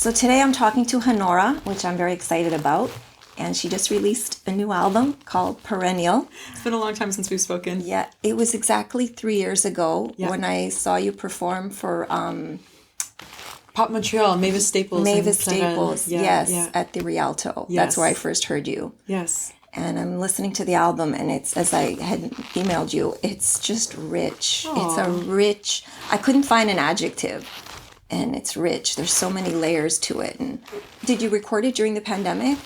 So today I'm talking to Hanorah, which I'm very excited about. And she just released a new album called Perennial. It's been a long time since we've spoken. Yeah, it was exactly 3 years ago when I saw you perform for Pop Montreal, Mavis Staples. Mavis Staples, at the Rialto. Yes. That's where I first heard you. Yes. And I'm listening to the album, and it's, as I had emailed you, it's just rich. Aww. It's a rich, I couldn't find an adjective. And it's rich. There's so many layers to it. And did you record it during the pandemic?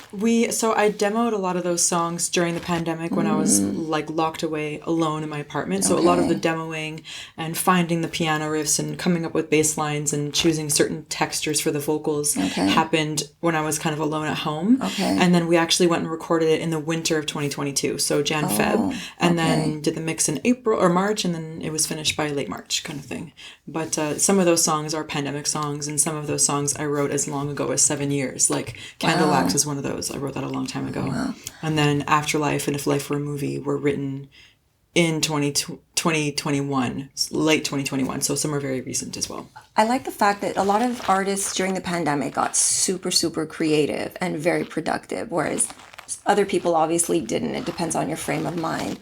So I demoed a lot of those songs during the pandemic when I was like locked away alone in my apartment. So a lot of the demoing and finding the piano riffs and coming up with bass lines and choosing certain textures for the vocals happened when I was kind of alone at home. Okay. And then we actually went and recorded it in the winter of 2022. So Feb. And then did the mix in April or March, and then it was finished by late March kind of thing. But some of those songs are pandemic songs, and some of those songs I wrote as long ago as 7 years. Like Candle Wax is one of those. I wrote that a long time ago. Wow. And then Afterlife and If Life Were a Movie were written in 2021, late 2021. So some are very recent as well. I like the fact that a lot of artists during the pandemic got super, super creative and very productive, whereas other people obviously didn't. It depends on your frame of mind.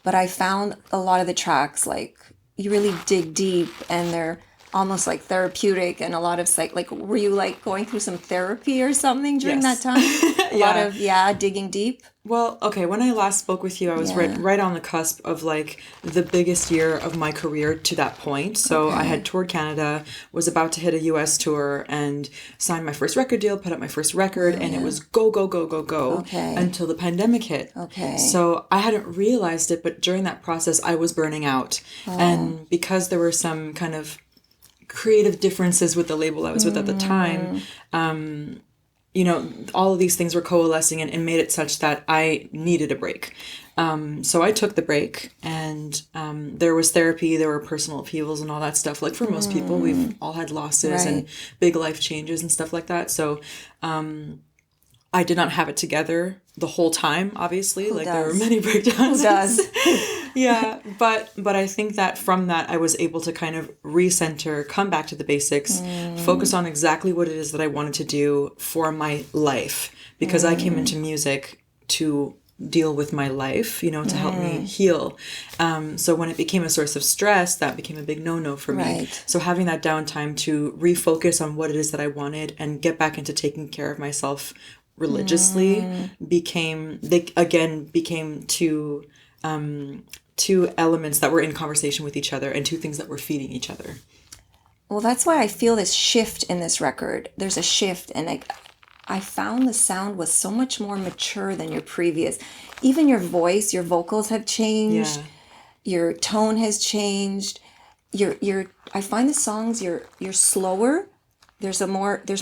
But I found a lot of the tracks, like, you really dig deep, and they're almost like therapeutic, and a lot of like, were you like going through some therapy or something during that time? A lot of digging deep. Well, okay, when I last spoke with you, I was right on the cusp of like the biggest year of my career to that point. So I had toured Canada, was about to hit a US tour, and signed my first record deal, put up my first record, and it was go, go, go, go, go until the pandemic hit. Okay. So I hadn't realized it, but during that process, I was burning out. And because there were some kind of creative differences with the label I was with at the time, all of these things were coalescing and made it such that I needed a break. So I took the break, and there was therapy, there were personal upheavals and all that stuff. Like for most people, we've all had losses and big life changes and stuff like that. So I did not have it together the whole time, obviously. There were many breakdowns. Who does? Yeah, but I think that from that I was able to kind of recenter, come back to the basics, focus on exactly what it is that I wanted to do for my life, because I came into music to deal with my life, to help me heal. So when it became a source of stress, that became a big no-no for me. Right. So having that downtime to refocus on what it is that I wanted and get back into taking care of myself religiously became two elements that were in conversation with each other, and two things that were feeding each other. Well, that's why I feel this shift in this record. There's a shift, and I found the sound was so much more mature than your previous. Even your voice, your vocals have changed. Yeah. Your tone has changed. I find the songs you're slower. There's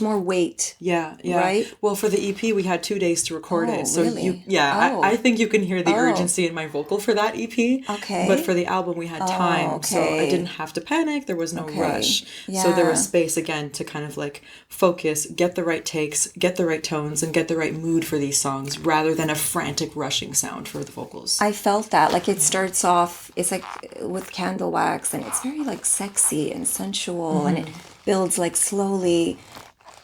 more weight. Yeah. Right? Well, for the EP, we had 2 days to record it. So really? I think you can hear the urgency in my vocal for that EP. Okay. But for the album, we had time. So I didn't have to panic. There was no rush. Yeah. So there was space, again, to kind of like focus, get the right takes, get the right tones, and get the right mood for these songs, rather than a frantic rushing sound for the vocals. I felt that. Like, it starts off, it's like with Candle Wax, and it's very like sexy and sensual, and it builds like slowly.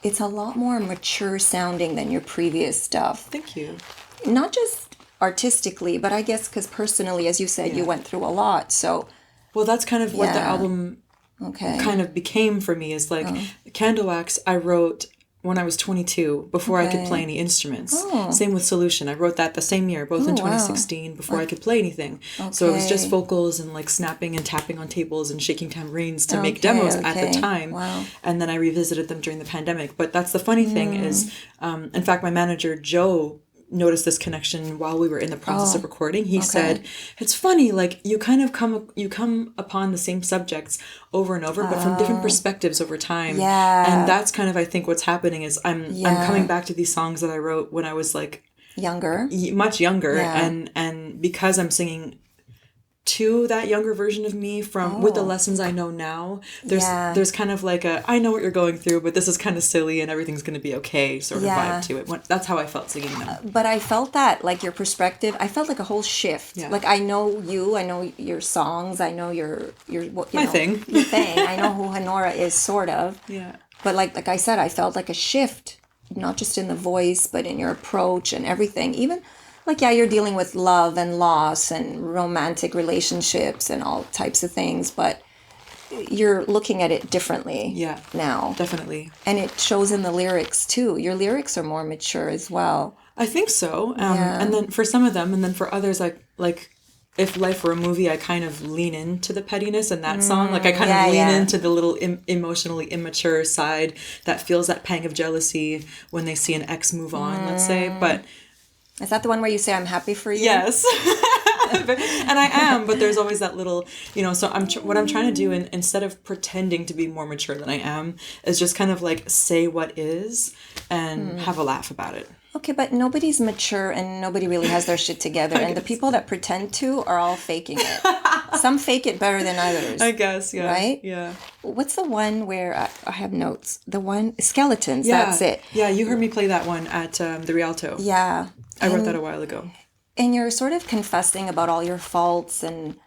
It's a lot more mature sounding than your previous stuff. Thank you. Not just artistically, but I guess because personally, as you said, you went through a lot. So, well, that's kind of what the album kind of became for me. Is like Candle Wax I wrote when I was 22, before I could play any instruments. Same with Solution. I wrote that the same year, both in 2016, before I could play anything. So it was just vocals and like snapping and tapping on tables and shaking tambourines to make demos at the time. Wow. And then I revisited them during the pandemic. But that's the funny thing is, in fact, my manager, Joe, noticed this connection while we were in the process of recording. He said, it's funny, like you kind of come upon the same subjects over and over, but from different perspectives over time. Yeah. And that's kind of, I think, what's happening is I'm coming back to these songs that I wrote when I was like much younger. And because I'm singing to that younger version of me with the lessons I know now, there's kind of like I know what you're going through, but this is kind of silly and everything's going to be okay sort of vibe to it. That's how I felt singing them. But I felt that, like, your perspective, I felt like a whole shift. Yeah. Like, I know you, I know your songs, I know your thing. Your thing. I know who Hanorah is, sort of. Yeah. But like I said, I felt like a shift, not just in the voice, but in your approach and everything. Even like, yeah, you're dealing with love and loss and romantic relationships and all types of things, but you're looking at it differently now. Definitely. And it shows in the lyrics too. Your lyrics are more mature as well. I think so. And then for some of them, and then for others, like if life were a movie, I kind of lean into the pettiness in that song. Like I kind of lean into the little emotionally immature side that feels that pang of jealousy when they see an ex move on, let's say. But is that the one where you say, I'm happy for you? Yes. And I am, but there's always that little, so what I'm trying to do, instead of pretending to be more mature than I am, is just kind of like say what is and have a laugh about it. Okay, but nobody's mature and nobody really has their shit together. And the people that pretend to are all faking it. Some fake it better than others. I guess, yeah. Right? Yeah. What's the one where I have notes? The one, Skeletons, yeah. That's it. Yeah, you heard me play that one at the Rialto. Yeah. I wrote that a while ago. And you're sort of confessing about all your faults. And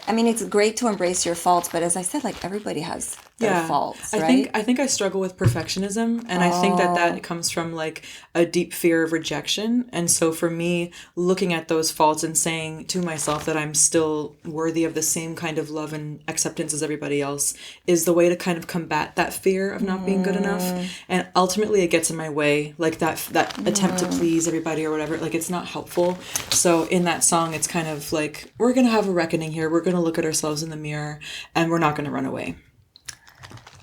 I mean, it's great to embrace your faults, but as I said, like everybody has their faults, right? I think I struggle with perfectionism, and I think that comes from like a deep fear of rejection. And so for me, looking at those faults and saying to myself that I'm still worthy of the same kind of love and acceptance as everybody else is the way to kind of combat that fear of not being good enough. And ultimately it gets in my way, like that attempt to please everybody or whatever, like it's not helpful. So in that song, it's kind of like, we're going to have a reckoning here. We're going to look at ourselves in the mirror and we're not going to run away.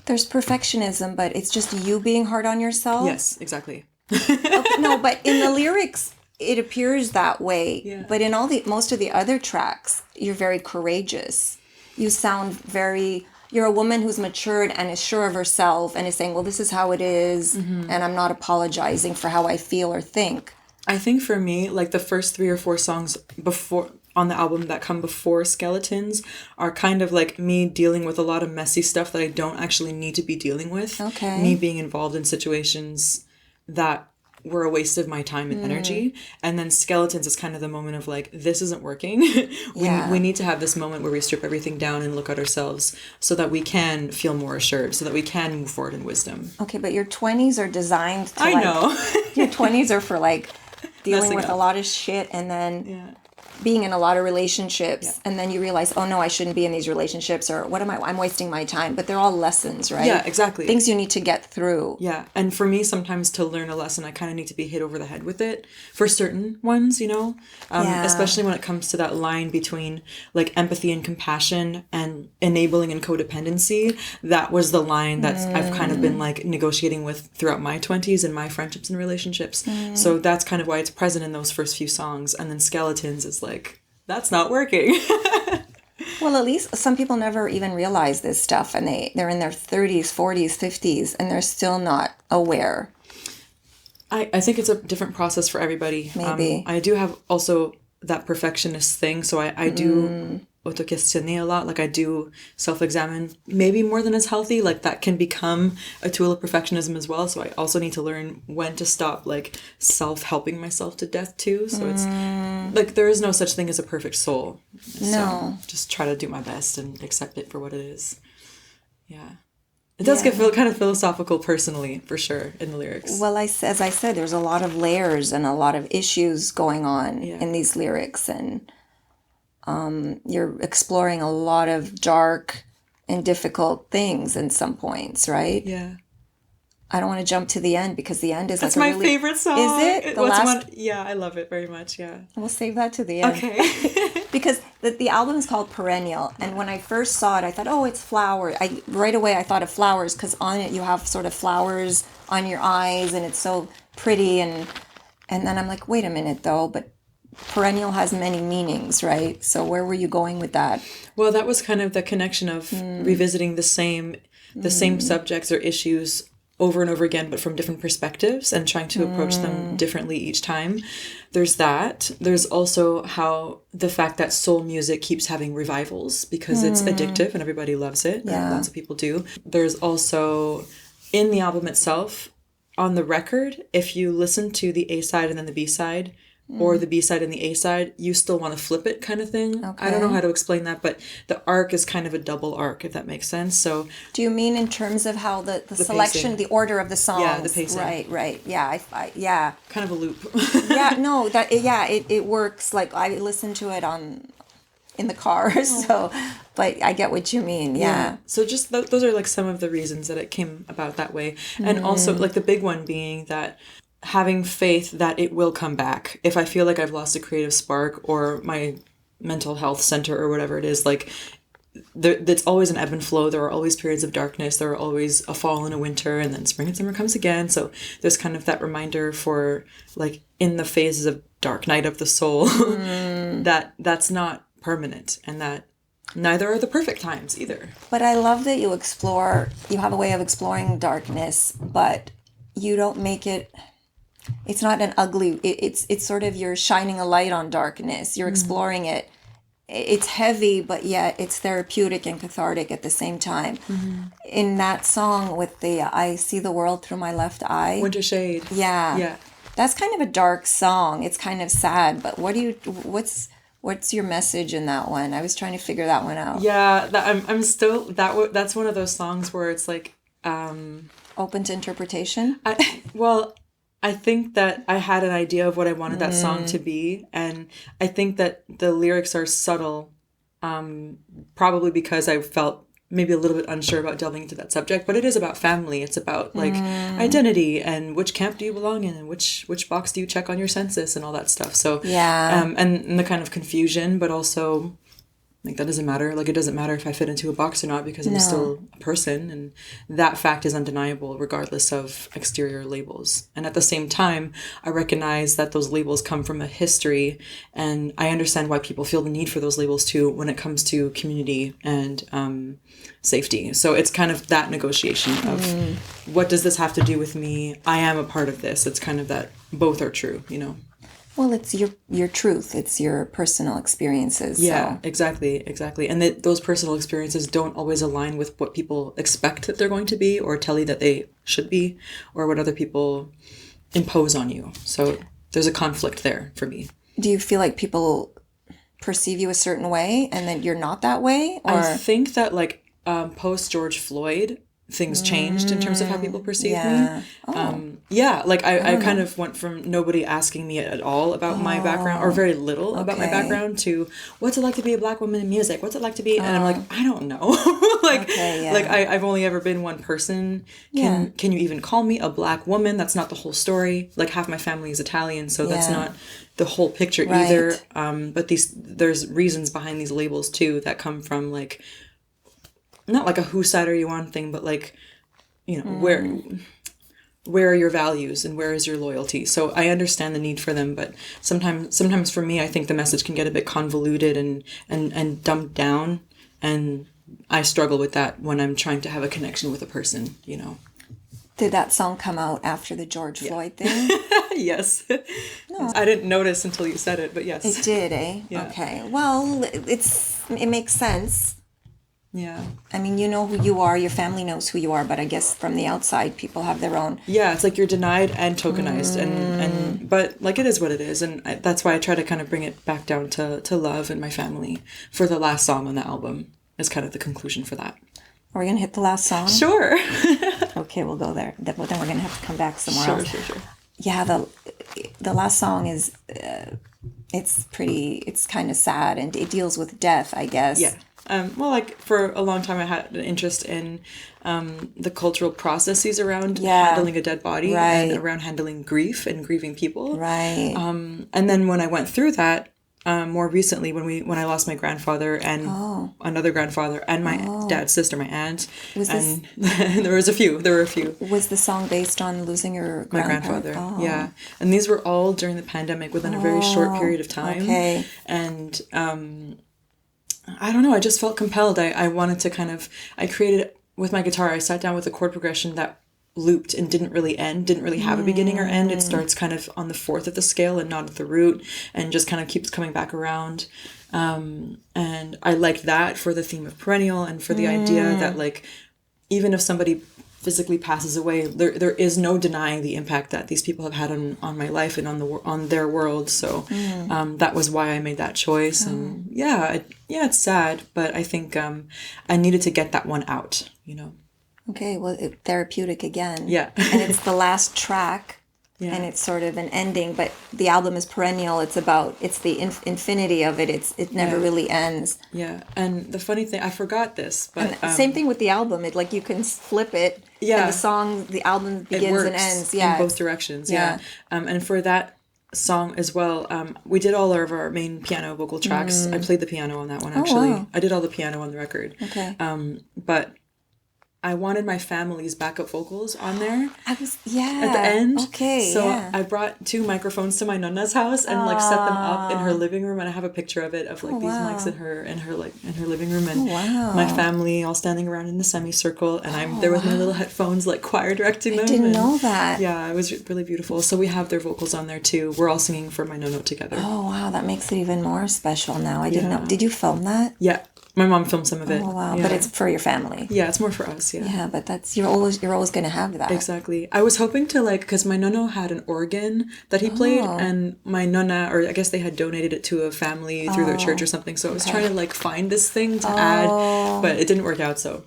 There's perfectionism, but it's just you being hard on yourself. Yes, exactly. Okay, no, but in the lyrics, it appears that way. Yeah. But in most of the other tracks, you're very courageous. You sound you're a woman who's matured and is sure of herself and is saying, well, this is how it is, and I'm not apologizing for how I feel or think. I think for me, like the first 3 or 4 songs on the album that come before Skeletons are kind of like me dealing with a lot of messy stuff that I don't actually need to be dealing with. Okay. Me being involved in situations that were a waste of my time and energy. And then Skeletons is kind of the moment of like, this isn't working. We need to have this moment where we strip everything down and look at ourselves so that we can feel more assured, so that we can move forward in wisdom. Okay, but your 20s are designed to I know. Your 20s are for like dealing with a lot of shit and then being in a lot of relationships, and then you realize, oh no, I shouldn't be in these relationships, or what am I'm wasting my time. But they're all lessons, right? Yeah, exactly. Things you need to get through. Yeah, and for me, sometimes to learn a lesson, I kind of need to be hit over the head with it for certain ones, especially when it comes to that line between like empathy and compassion and enabling and codependency. That was the line that I've kind of been like negotiating with throughout my 20s and my friendships and relationships. So that's kind of why it's present in those first few songs. And then Skeletons is like, that's not working. Well, at least some people never even realize this stuff, and they're in their 30s, 40s, 50s, and they're still not aware. I think it's a different process for everybody. Maybe. I do have also that perfectionist thing, so I do auto-questionner a lot. Like I do self-examine, maybe more than is healthy. Like that can become a tool of perfectionism as well. So I also need to learn when to stop like self-helping myself to death too. So it's like there is no such thing as a perfect soul. No. So just try to do my best and accept it for what it is. Yeah. It does get kind of philosophical personally, for sure, in the lyrics. Well, as I said, there's a lot of layers and a lot of issues going on in these lyrics, and you're exploring a lot of dark and difficult things in some points, right? Yeah. I don't want to jump to the end because the end is That's my favorite song. Is it? Yeah, I love it very much, yeah. We'll save that to the end. Okay. Because the album is called Perennial, and when I first saw it, I thought, oh, it's flowers. Right away I thought of flowers because on it you have sort of flowers on your eyes, and it's so pretty, and then I'm like, wait a minute though, but perennial has many meanings, right? So where were you going with that? Well, that was kind of the connection of revisiting the same subjects or issues over and over again, but from different perspectives and trying to approach them differently each time. There's that. There's also how the fact that soul music keeps having revivals because it's addictive and everybody loves it. Yeah. Lots of people do. There's also, in the album itself, on the record, if you listen to the A side and then the B side, or the B-side and the A-side, you still want to flip it kind of thing. Okay. I don't know how to explain that, but the arc is kind of a double arc, if that makes sense. So do you mean in terms of how the selection, pacing. The order of the songs? Yeah, the pacing. Right. Yeah, yeah. Kind of a loop. Yeah, no, it works. Like I listen to it in the car, so, but I get what you mean. Yeah. So just those are like some of the reasons that it came about that way. And also like the big one being that having faith that it will come back. If I feel like I've lost a creative spark or my mental health center or whatever it is, like it's always an ebb and flow. There are always periods of darkness. There are always a fall and a winter, and then spring and summer comes again. So there's kind of that reminder for like in the phases of dark night of the soul that's not permanent, and that neither are the perfect times either. But I love that you have a way of exploring darkness, but you don't make it, it's not an ugly, it's sort of you're shining a light on darkness. You're exploring it. It's heavy, but yet it's therapeutic and cathartic at the same time. In that song with the I see the world through my left eye. Winter Shade. Yeah. That's kind of a dark song. It's kind of sad, but what's your message in that one? I was trying to figure that one out. Yeah, that's one of those songs where it's like open to interpretation. I think that I had an idea of what I wanted that song to be, and I think that the lyrics are subtle, probably because I felt maybe a little bit unsure about delving into that subject, but it is about family. It's about like identity and which camp do you belong in and which box do you check on your census and all that stuff. So and the kind of confusion, but also like that doesn't matter. Like it doesn't matter if I fit into a box or not because I'm still a person, and that fact is undeniable regardless of exterior labels. And at the same time, I recognize that those labels come from a history, and I understand why people feel the need for those labels too when it comes to community and safety. So it's kind of that negotiation of what does this have to do with me? I am a part of this. It's kind of that both are true, you know? Well, it's your truth. It's your personal experiences. Yeah, so. Exactly. And those personal experiences don't always align with what people expect that they're going to be or tell you that they should be or what other people impose on you. So there's a conflict there for me. Do you feel like people perceive you a certain way and then you're not that way? Or? I think that like post George Floyd, things changed in terms of how people perceive me. Like I kind of went from nobody asking me at all about my background or very little about my background to what's it like to be a Black woman in music? What's it like to be? And I'm like, I don't know. Like I've only ever been one person. Can you even call me a Black woman? That's not the whole story. Like half my family is Italian, so that's not the whole picture either. But there's reasons behind these labels too that come from like not like a whose side are you on thing, but like, you know, where are your values and where is your loyalty? So I understand the need for them, but sometimes for me, I think the message can get a bit convoluted and dumbed down. And I struggle with that when I'm trying to have a connection with a person, you know. Did that song come out after the George Floyd thing? Yes. No. I didn't notice until you said it, but yes. It did, eh? Yeah. Okay. Well, it makes sense. Yeah. I mean, you know who you are, your family knows who you are, but I guess from the outside, people have their own. Yeah, it's like you're denied and tokenized, but like it is what it is, and that's why I try to kind of bring it back down to love and my family for the last song on the album is kind of the conclusion for that. Are we going to hit the last song? Sure. Okay, we'll go there. But then we're going to have to come back somewhere else. Sure. Yeah, the last song is, it's kind of sad, and it deals with death, I guess. Yeah. Well, like for a long time, I had an interest in the cultural processes around handling a dead body and around handling grief and grieving people. Right. And then when I went through that, more recently, when I lost my grandfather and another grandfather and my dad's sister, my aunt, there were a few. Was the song based on losing your grandfather? Yeah. And these were all during the pandemic within a very short period of time. Okay. And I don't know, I just felt compelled. I wanted to I created, with my guitar, I sat down with a chord progression that looped and didn't really have a beginning or end. It starts kind of on the fourth of the scale and not at the root, and just kind of keeps coming back around. And I liked that for the theme of Perennial and for the idea that like, even if somebody physically passes away, there is no denying the impact that these people have had on my life and on their world. So that was why I made that choice. And it's sad, but I think I needed to get that one out, you know. Okay, well, therapeutic again. Yeah. And it's the last track. Yeah. And it's sort of an ending, but the album is Perennial. It's the infinity of it. It never really ends. Yeah, and the funny thing, I forgot this, but same thing with the album. It, like, you can flip it. Yeah. And the album begins and ends. Yeah. In both directions. Yeah. And for that song as well, we did all of our main piano vocal tracks. I played the piano on that one, actually. Oh, wow. I did all the piano on the record. Okay. But I wanted my family's backup vocals on there. At the end. Okay. So I brought 2 microphones to my nonna's house and like set them up in her living room, and I have a picture of it of like these mics in her living room, and my family all standing around in the semicircle, and I'm there with my little headphones, like choir directing them. I didn't know that. Yeah, it was really beautiful. So we have their vocals on there too. We're all singing for my nonno together. Oh wow, that makes it even more special now. I didn't know. Did you film that? Yeah. My mom filmed some of it. Oh wow! Yeah. But it's for your family. Yeah, it's more for us. Yeah. Yeah, but that's you're always going to have that. Exactly. I was hoping to because my nonno had an organ that he played, and my nonna, or I guess they had donated it to a family through their church or something. So I was trying to find this thing to add, but it didn't work out. So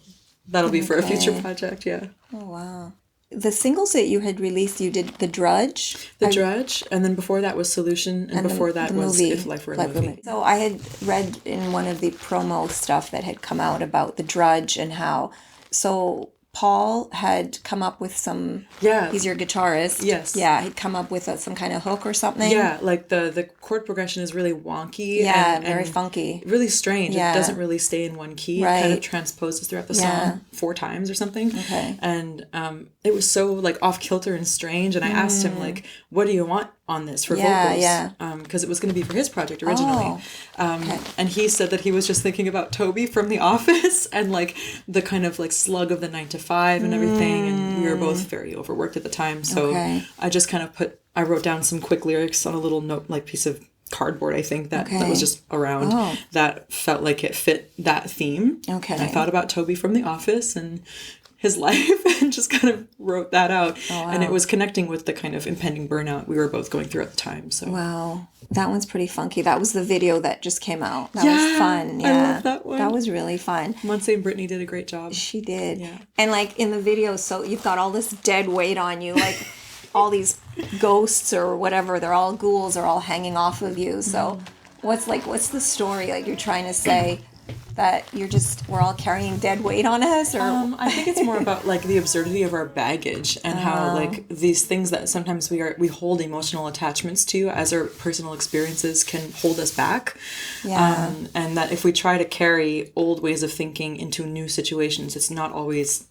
that'll be for a future project. Yeah. Oh wow. The singles that you had released, you did The Drudge. Drudge, and then before that was Solution, and before that was If Life Were a Movie. So I had read in one of the promo stuff that had come out about The Drudge and how... So Paul had come up with some... Yeah. He's your guitarist. Yes. Yeah, he'd come up with some kind of hook or something. Yeah, like the chord progression is really wonky. Yeah, very funky. Really strange. Yeah. It doesn't really stay in one key. Right. It kind of transposes throughout the song 4 times or something. Okay. And it was so off kilter and strange. And I asked him what do you want on this for vocals? Yeah. Because it was going to be for his project originally. And he said that he was just thinking about Toby from The Office and the kind of slug of the 9 to 5 and everything. And we were both very overworked at the time. So I just kind of I wrote down some quick lyrics on a little note, piece of cardboard, I think, that was just around that felt like it fit that theme. Okay. And I thought about Toby from The Office and his life and just kind of wrote that out. Oh, wow. And it was connecting with the kind of impending burnout we were both going through at the time. So wow. That one's pretty funky. That was the video that just came out. That was fun. Yeah. I love that one. That was really fun. Monse and Brittany did a great job. She did. Yeah. And in the video, so you've got all this dead weight on you, all these ghosts or whatever, they're all ghouls are all hanging off of you. So what's the story? You're trying to say that we're all carrying dead weight on us, or I think it's more about the absurdity of our baggage and how these things that sometimes we hold emotional attachments to as our personal experiences can hold us back. Yeah. And that if we try to carry old ways of thinking into new situations, it's not always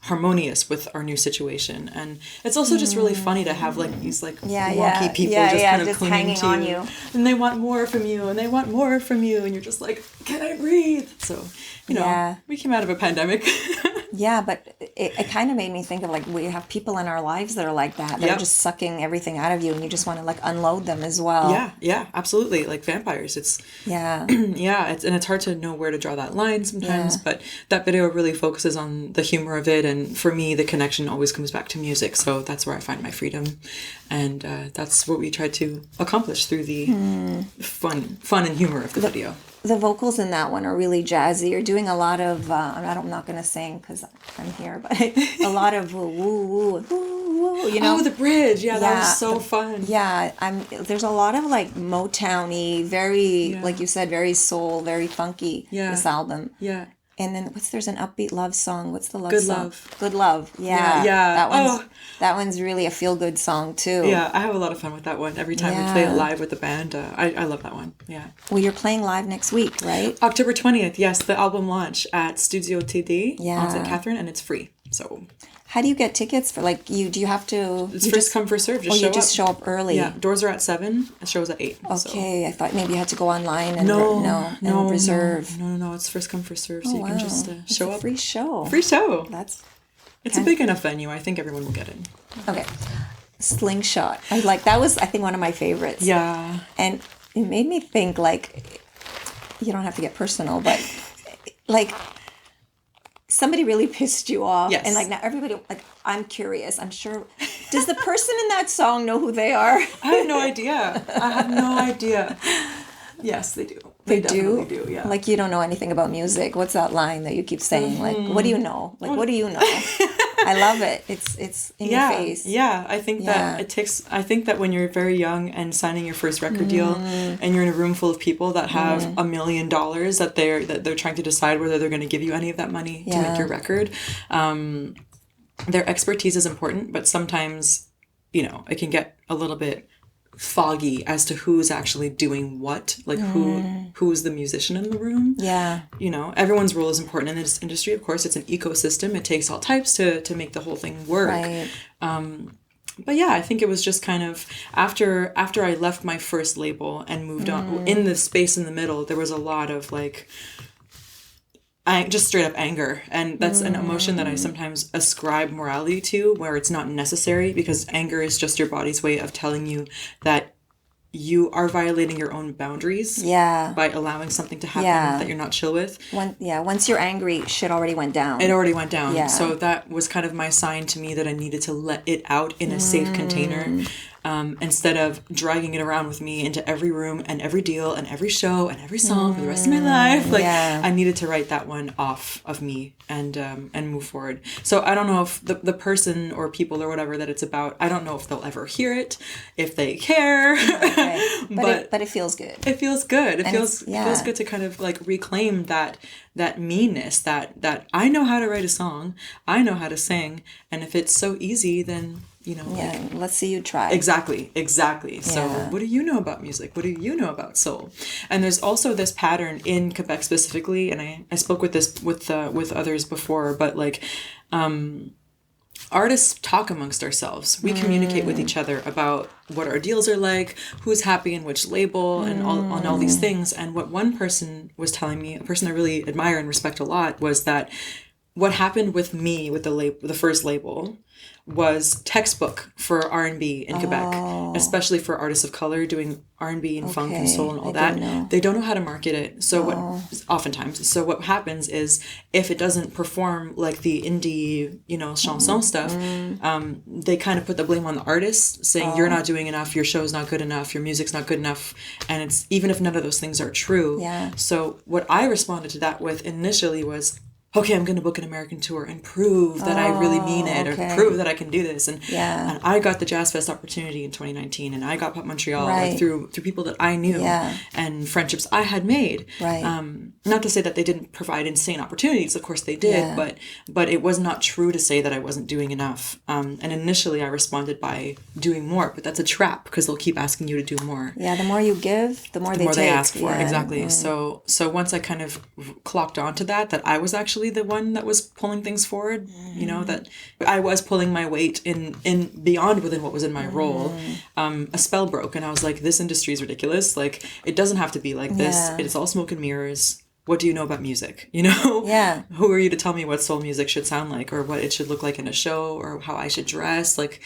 harmonious with our new situation. And it's also just really funny to have these wonky people just clinging to on you. And they want more from you and they want more from you and you're just can I breathe? So we came out of a pandemic. Yeah, but it kind of made me think of we have people in our lives that are like that. They're just sucking everything out of you and you just want to unload them as well. Yeah, absolutely. Like vampires. It's it's hard to know where to draw that line sometimes, but that video really focuses on the humor of it, and for me the connection always comes back to music, so that's where I find my freedom, and that's what we tried to accomplish through the fun and humor of the video. The vocals in that one are really jazzy. You're doing a lot of, I'm not going to sing because I'm here, but a lot of woo, woo, woo, woo, Oh, the bridge. Yeah, that was so fun. Yeah, there's a lot of Motown-y, very, like you said, very soul, very funky, this album. Yeah. And then there's an upbeat love song. What's the love Good song? Love. Good Love. Yeah. Yeah. That one's really a feel-good song, too. Yeah, I have a lot of fun with that one. Every time we play it live with the band, I love that one. Yeah. Well, you're playing live next week, right? October 20th, yes, the album launch at Studio TD on St. Catherine, and it's free. So... How do you get tickets for, do you have to... It's first come, first serve. You just show up early. Yeah, doors are at 7, the show's at 8. Okay, so. I thought maybe you had to go online and reserve. No, it's first come, first serve, so you can just show up. Free show. Free show. It's a big enough venue. I think everyone will get in. Okay. Slingshot. That was, I think, one of my favorites. Yeah. And it made me think, you don't have to get personal, but, somebody really pissed you off. Yes. And like now everybody, like, I'm curious. I'm sure. Does the person in that song know who they are? I have no idea. I have no idea. Yes, they do. They definitely do. Yeah. Like, you don't know anything about music. What's that line that you keep saying? Like, what do you know? Like, what do you know? I love it. It's in your face. Yeah. I think that I think that when you're very young and signing your first record deal and you're in a room full of people that have $1 million that they're trying to decide whether they're going to give you any of that money to make your record, their expertise is important, but sometimes, you know, it can get a little bit foggy as to who's actually doing what, like who's the musician in the room. Yeah. You know, everyone's role is important in this industry. Of course, it's an ecosystem. It takes all types to make the whole thing work. Right. But yeah, I think it was just kind of after I left my first label and moved on, in the space in the middle, there was a lot of like, just straight up anger. And that's an emotion that I sometimes ascribe morality to, where it's not necessary, because anger is just your body's way of telling you that you are violating your own boundaries by allowing something to happen that you're not chill with. Once you're angry, shit already went down. It already went down. Yeah. So that was kind of my sign to me that I needed to let it out in a safe container. Instead of dragging it around with me into every room and every deal and every show and every song for the rest of my life. Like, I needed to write that one off of me and move forward. So I don't know if the person or people or whatever that it's about, I don't know if they'll ever hear it, if they care. Okay. But it feels good. It feels good. It feels good to kind of like reclaim that meanness, that I know how to write a song, I know how to sing, and if it's so easy, then, you know. Yeah, let's see you try. Exactly. So what do you know about music? What do you know about soul? And there's also this pattern in Quebec specifically, and I spoke with this with others before, but like artists talk amongst ourselves. We communicate with each other about what our deals are like, who's happy in which label, and all these things. And what one person was telling me, a person I really admire and respect a lot, was that what happened with me with the first label was textbok for R&B in Quebec, especially for artists of color doing R&B and funk and soul and all that. They don't know how to market it. So what happens is, if it doesn't perform like the indie, you know, chanson stuff, they kind of put the blame on the artist, saying you're not doing enough, your show's not good enough, your music's not good enough. And it's even if none of those things are true. Yeah. So what I responded to that with initially was, okay, I'm going to book an American tour and prove that I really mean it, or prove that I can do this. And I got the Jazz Fest opportunity in 2019, and I got Pop Montreal like, through people that I knew and friendships I had made. Right. Not to say that they didn't provide insane opportunities. Of course they did, but it was not true to say that I wasn't doing enough. And initially I responded by doing more, but that's a trap, because they'll keep asking you to do more. Yeah, the more you give, the more they ask for. Exactly. So once I kind of clocked onto that I was actually the one that was pulling things forward, you know, that I was pulling my weight in beyond within what was in my role. A spell broke, and I was like, this industry is ridiculous. Like, it doesn't have to be like this. It's all smoke and mirrors. What do you know about music? You know? Yeah. Who are you to tell me what soul music should sound like, or what it should look like in a show, or how I should dress? Like,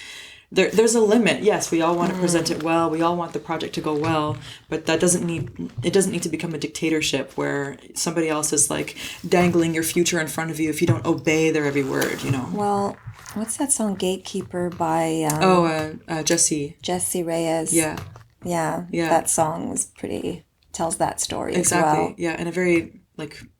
there's a limit. Yes, we all want to present it well. We all want the project to go well, but that doesn't need to become a dictatorship where somebody else is like dangling your future in front of you if you don't obey their every word, you know. Well, what's that song, Gatekeeper, by Jesse Reyes? Yeah. That song was tells that story as well. Yeah, in a very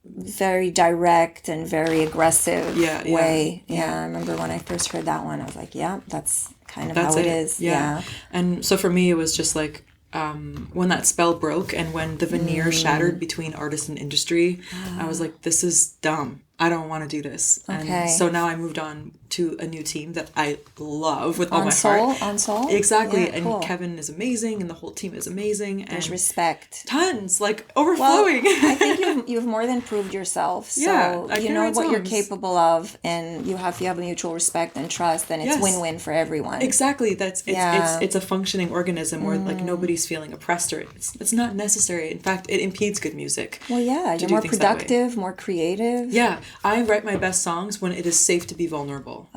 very direct and very aggressive way. Yeah, I remember when I first heard that one, I was like, that's kind of how it is. Yeah. And so for me, it was just like, when that spell broke and when the veneer shattered between artist and industry, I was like, this is dumb. I don't want to do this. Okay. And so now I moved on to a new team that I love with all my heart. On Soul? Exactly. Yeah, and cool. Kevin is amazing, and the whole team is amazing. There's and respect. Tons, like overflowing. Well, I think you've more than proved yourself. So you know what you're capable of, and you have a mutual respect and trust, and it's win-win for everyone. Exactly. It's a functioning organism where like nobody's feeling oppressed, or it's not necessary. In fact, it impedes good music. Well, you're more productive, more creative. Yeah. I write my best songs when it is safe to be vulnerable.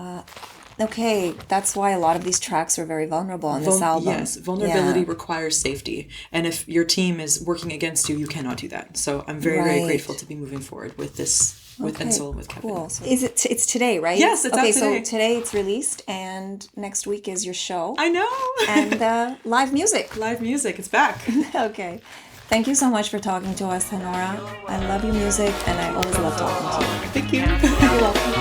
Okay, that's why a lot of these tracks are very vulnerable on this album. Yes, vulnerability requires safety. And if your team is working against you, you cannot do that. So I'm very, very grateful to be moving forward with this, with Ensoul, with Kevin. Cool. So it's today, right? Yes, it's out today. So today it's released, and next week is your show. I know. And live music. Live music, it's back. Okay. Thank you so much for talking to us, Hanorah. I love your music, and I always love talking to you. Thank you. You're welcome.